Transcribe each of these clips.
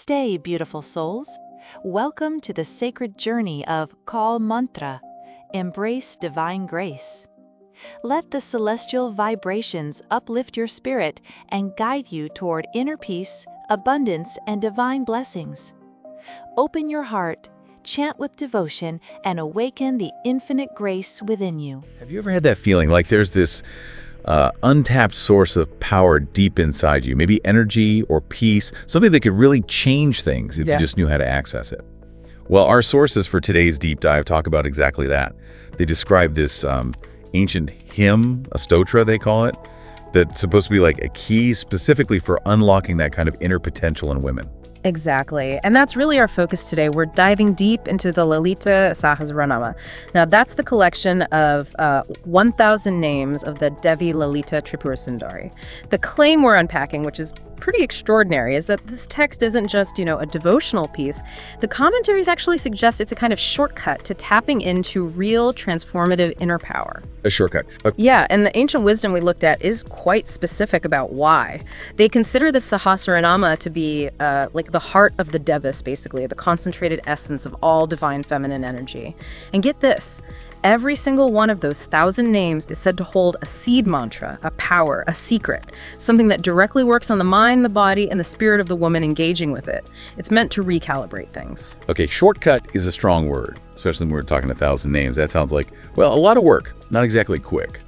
Namaste, beautiful souls. Welcome to the sacred journey of Call Mantra. Embrace divine grace. Let the celestial vibrations uplift your spirit and guide you toward inner peace, abundance, and divine blessings. Open your heart, chant with devotion, and awaken the infinite grace within you. Have you ever had that feeling like there's this untapped source of power deep inside you, maybe energy or peace, something that could really change things if you just knew how to access it? Well, our sources for today's deep dive talk about exactly that. They describe this ancient hymn, a stotra they call it, that's supposed to be like a key specifically for unlocking that kind of inner potential in women. Exactly. And that's really our focus today. We're diving deep into the Lalita Sahasranama. Now, that's the collection of 1,000 names of the Devi Lalita Tripurasundari. The claim we're unpacking, which is pretty extraordinary, is that this text isn't just, a devotional piece. The commentaries actually suggest it's a kind of shortcut to tapping into real transformative inner power. A shortcut. Yeah, and the ancient wisdom we looked at is quite specific about why. They consider the Sahasranama to be like the heart of the Devas, basically, the concentrated essence of all divine feminine energy. And get this, every single one of those 1,000 names is said to hold a seed mantra, a power, a secret, something that directly works on the mind, the body, and the spirit of the woman engaging with it. It's meant to recalibrate things. Okay, shortcut is a strong word, especially when we're talking 1,000 names. That sounds like, well, a lot of work, not exactly quick.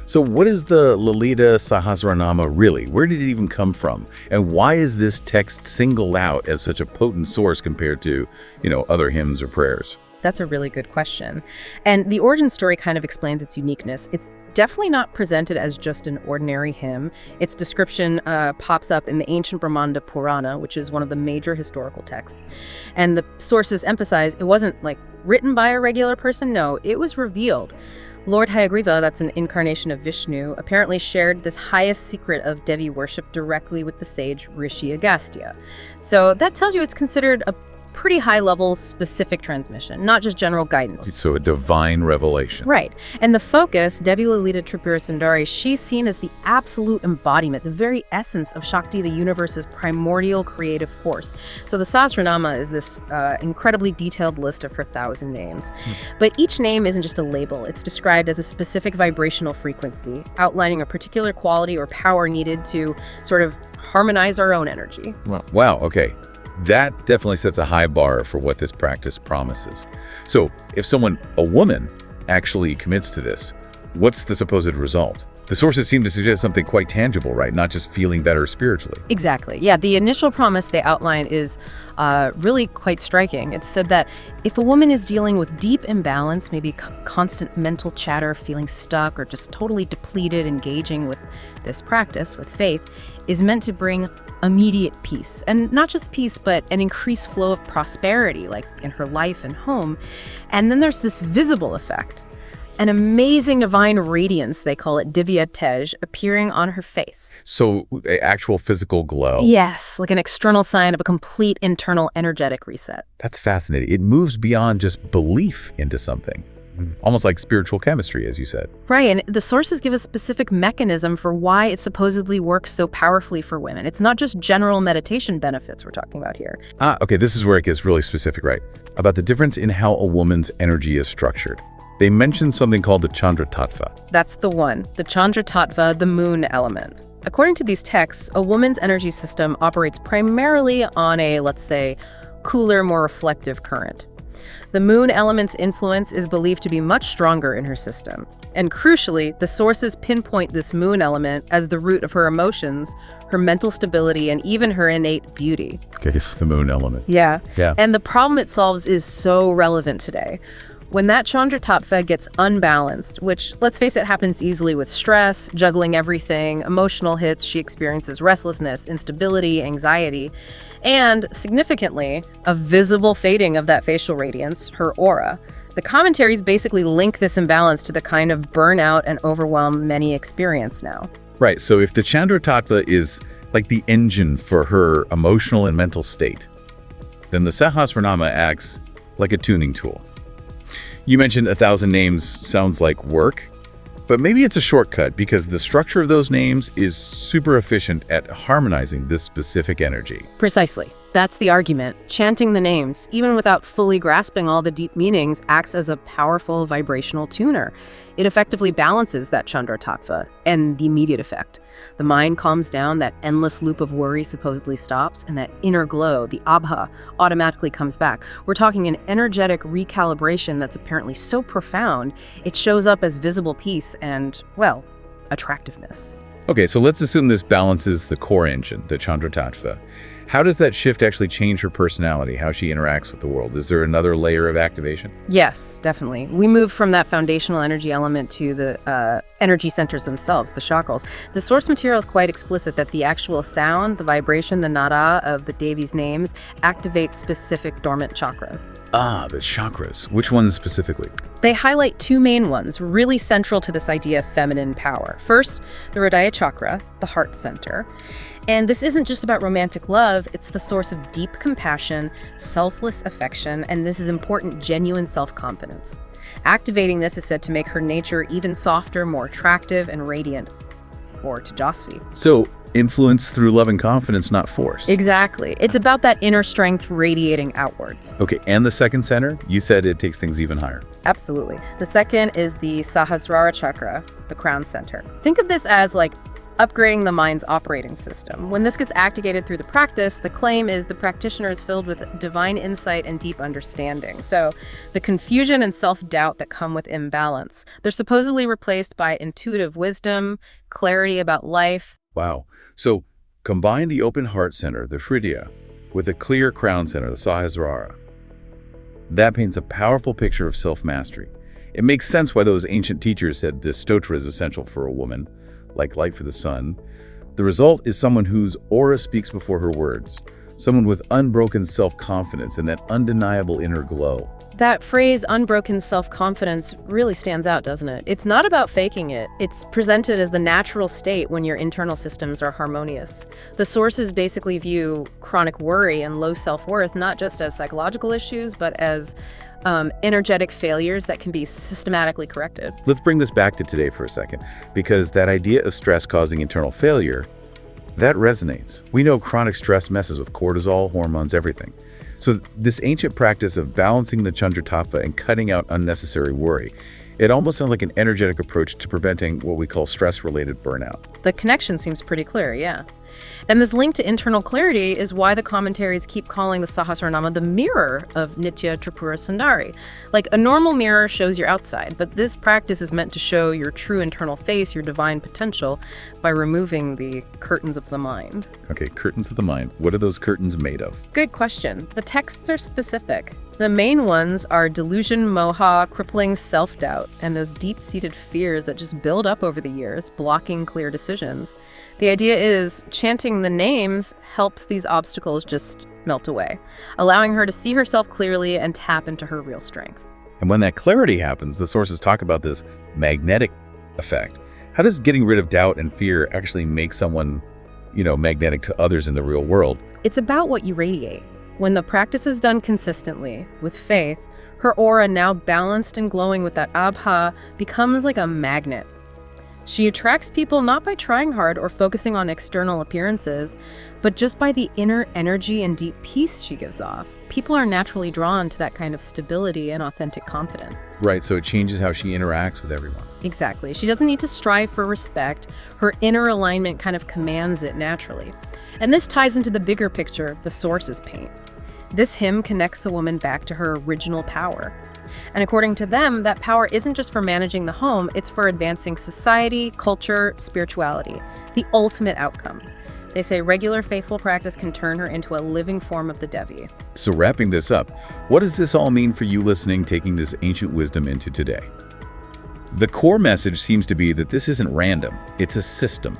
So what is the Lalita Sahasranama really? Where did it even come from? And why is this text singled out as such a potent source compared to, other hymns or prayers? That's a really good question. And the origin story kind of explains its uniqueness. It's definitely not presented as just an ordinary hymn. Its description pops up in the ancient Brahmanda Purana, which is one of the major historical texts. And the sources emphasize it wasn't like written by a regular person. No, it was revealed. Lord Hayagriva, that's an incarnation of Vishnu, apparently shared this highest secret of Devi worship directly with the sage Rishi Agastya. So that tells you it's considered a pretty high-level specific transmission, not just general guidance. So a divine revelation. Right. And the focus, Devi Lalita Tripurasundari, she's seen as the absolute embodiment, the very essence of Shakti, the universe's primordial creative force. So the Sahasranama is this incredibly detailed list of her 1,000 names. But each name isn't just a label. It's described as a specific vibrational frequency, outlining a particular quality or power needed to sort of harmonize our own energy. Wow, okay. That definitely sets a high bar for what this practice promises. So if a woman, actually commits to this, what's the supposed result? The sources seem to suggest something quite tangible, right? Not just feeling better spiritually. Exactly. Yeah, the initial promise they outline is really quite striking. It's said that if a woman is dealing with deep imbalance, maybe constant mental chatter, feeling stuck, or just totally depleted, engaging with this practice, with faith, is meant to bring immediate peace. And not just peace, but an increased flow of prosperity, like in her life and home. And then there's this visible effect. An amazing divine radiance, they call it Divya Tej, appearing on her face. So actual physical glow. Yes, like an external sign of a complete internal energetic reset. That's fascinating. It moves beyond just belief into something. Almost like spiritual chemistry, as you said. Right, and the sources give a specific mechanism for why it supposedly works so powerfully for women. It's not just general meditation benefits we're talking about here. Okay, this is where it gets really specific, right? About the difference in how a woman's energy is structured. They mentioned something called the Chandra Tattva. That's the one, the Chandra Tattva, the moon element. According to these texts, a woman's energy system operates primarily on a, let's say, cooler, more reflective current. The moon element's influence is believed to be much stronger in her system. And crucially, the sources pinpoint this moon element as the root of her emotions, her mental stability, and even her innate beauty. Okay, the moon element. Yeah. Yeah. And the problem it solves is so relevant today. When that Chandra Tattva gets unbalanced, which, let's face it, happens easily with stress, juggling everything, emotional hits, she experiences restlessness, instability, anxiety, and, significantly, a visible fading of that facial radiance, her aura. The commentaries basically link this imbalance to the kind of burnout and overwhelm many experience now. Right, so if the Chandra Tattva is like the engine for her emotional and mental state, then the Sahasranama acts like a tuning tool. You mentioned 1,000 names sounds like work, but maybe it's a shortcut because the structure of those names is super efficient at harmonizing this specific energy. Precisely. That's the argument. Chanting the names, even without fully grasping all the deep meanings, acts as a powerful vibrational tuner. It effectively balances that Chandra Tattva and the immediate effect. The mind calms down, that endless loop of worry supposedly stops, and that inner glow, the abha, automatically comes back. We're talking an energetic recalibration that's apparently so profound, it shows up as visible peace and, well, attractiveness. Okay, so let's assume this balances the core engine, the Chandra Tattva. How does that shift actually change her personality, how she interacts with the world? Is there another layer of activation? Yes, definitely. We move from that foundational energy element to the energy centers themselves, the chakras. The source material is quite explicit that the actual sound, the vibration, the nada of the Devi's names activates specific dormant chakras. Ah, the chakras. Which ones specifically? They highlight two main ones, really central to this idea of feminine power. First, the Hridaya chakra, the heart center. And this isn't just about romantic love, it's the source of deep compassion, selfless affection, and this is important, genuine self-confidence. Activating this is said to make her nature even softer, more attractive, and radiant, or Tejasvi. So, influence through love and confidence, not force. Exactly. It's about that inner strength radiating outwards. Okay, and the second center? You said it takes things even higher. Absolutely. The second is the Sahasrara chakra, the crown center. Think of this as like upgrading the mind's operating system. When this gets activated through the practice, the claim is the practitioner is filled with divine insight and deep understanding. So the confusion and self-doubt that come with imbalance, they're supposedly replaced by intuitive wisdom, clarity about life. Wow. So combine the open heart center, the Hridaya, with a clear crown center, the Sahasrara. That paints a powerful picture of self-mastery. It makes sense why those ancient teachers said this stotra is essential for a woman, like light for the sun. The result is someone whose aura speaks before her words, someone with unbroken self-confidence and that undeniable inner glow. That phrase, unbroken self-confidence, really stands out, doesn't it? It's not about faking it. It's presented as the natural state when your internal systems are harmonious. The sources basically view chronic worry and low self-worth not just as psychological issues, but as energetic failures that can be systematically corrected. Let's bring this back to today for a second, because that idea of stress causing internal failure, that resonates. We know chronic stress messes with cortisol, hormones, everything. So this ancient practice of balancing the Chandra Tattva and cutting out unnecessary worry, it almost sounds like an energetic approach to preventing what we call stress-related burnout. The connection seems pretty clear, yeah. And this link to internal clarity is why the commentaries keep calling the Sahasranama the mirror of Nitya Tripurasundari. Like a normal mirror shows your outside, but this practice is meant to show your true internal face, your divine potential, by removing the curtains of the mind. Okay, curtains of the mind. What are those curtains made of? Good question. The texts are specific. The main ones are delusion, moha, crippling self-doubt, and those deep-seated fears that just build up over the years, blocking clear decisions. The idea is chanting the names helps these obstacles just melt away, allowing her to see herself clearly and tap into her real strength. And when that clarity happens, the sources talk about this magnetic effect. How does getting rid of doubt and fear actually make someone, magnetic to others in the real world? It's about what you radiate. When the practice is done consistently, with faith, her aura, now balanced and glowing with that abha, becomes like a magnet. She attracts people not by trying hard or focusing on external appearances, but just by the inner energy and deep peace she gives off. People are naturally drawn to that kind of stability and authentic confidence. Right, so it changes how she interacts with everyone. Exactly. She doesn't need to strive for respect. Her inner alignment kind of commands it naturally. And this ties into the bigger picture the sources paint. This hymn connects a woman back to her original power. And according to them, that power isn't just for managing the home, it's for advancing society, culture, spirituality, the ultimate outcome. They say regular faithful practice can turn her into a living form of the Devi. So wrapping this up, what does this all mean for you listening, taking this ancient wisdom into today? The core message seems to be that this isn't random, it's a system.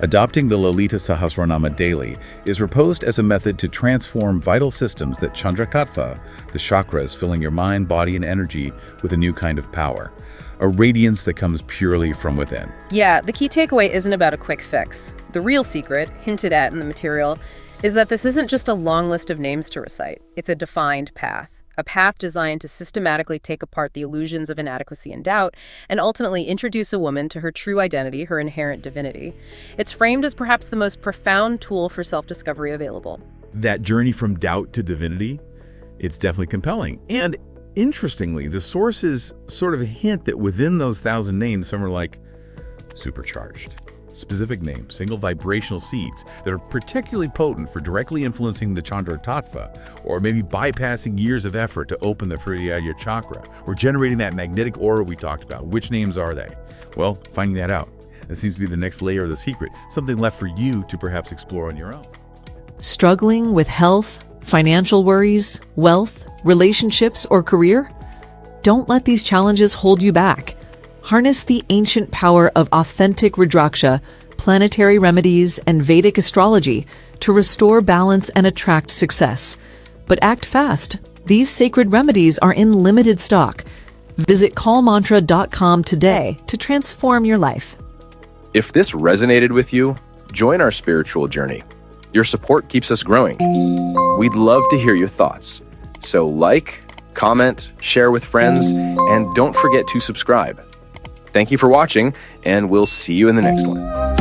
Adopting the Lalita Sahasranama daily is proposed as a method to transform vital systems that Chandra Tattva, the chakras filling your mind, body, and energy with a new kind of power, a radiance that comes purely from within. Yeah, the key takeaway isn't about a quick fix. The real secret, hinted at in the material, is that this isn't just a long list of names to recite. It's a defined path. A path designed to systematically take apart the illusions of inadequacy and doubt, and ultimately introduce a woman to her true identity, her inherent divinity. It's framed as perhaps the most profound tool for self-discovery available. that journey from doubt to divinity, it's definitely compelling. And interestingly, the sources sort of hint that within those 1,000 names, some are like supercharged, specific names, single vibrational seeds that are particularly potent for directly influencing the Chandra Tattva, or maybe bypassing years of effort to open the Hridaya chakra, or generating that magnetic aura we talked about. Which names are they? Well, finding that out. That seems to be the next layer of the secret, something left for you to perhaps explore on your own. Struggling with health, financial worries, wealth, relationships, or career? Don't let these challenges hold you back. Harness the ancient power of authentic Rudraksha, planetary remedies, and Vedic astrology to restore balance and attract success. But act fast. These sacred remedies are in limited stock. Visit callmantra.com today to transform your life. If this resonated with you, join our spiritual journey. Your support keeps us growing. We'd love to hear your thoughts. So like, comment, share with friends, and don't forget to subscribe. Thank you for watching, and we'll see you in the next one.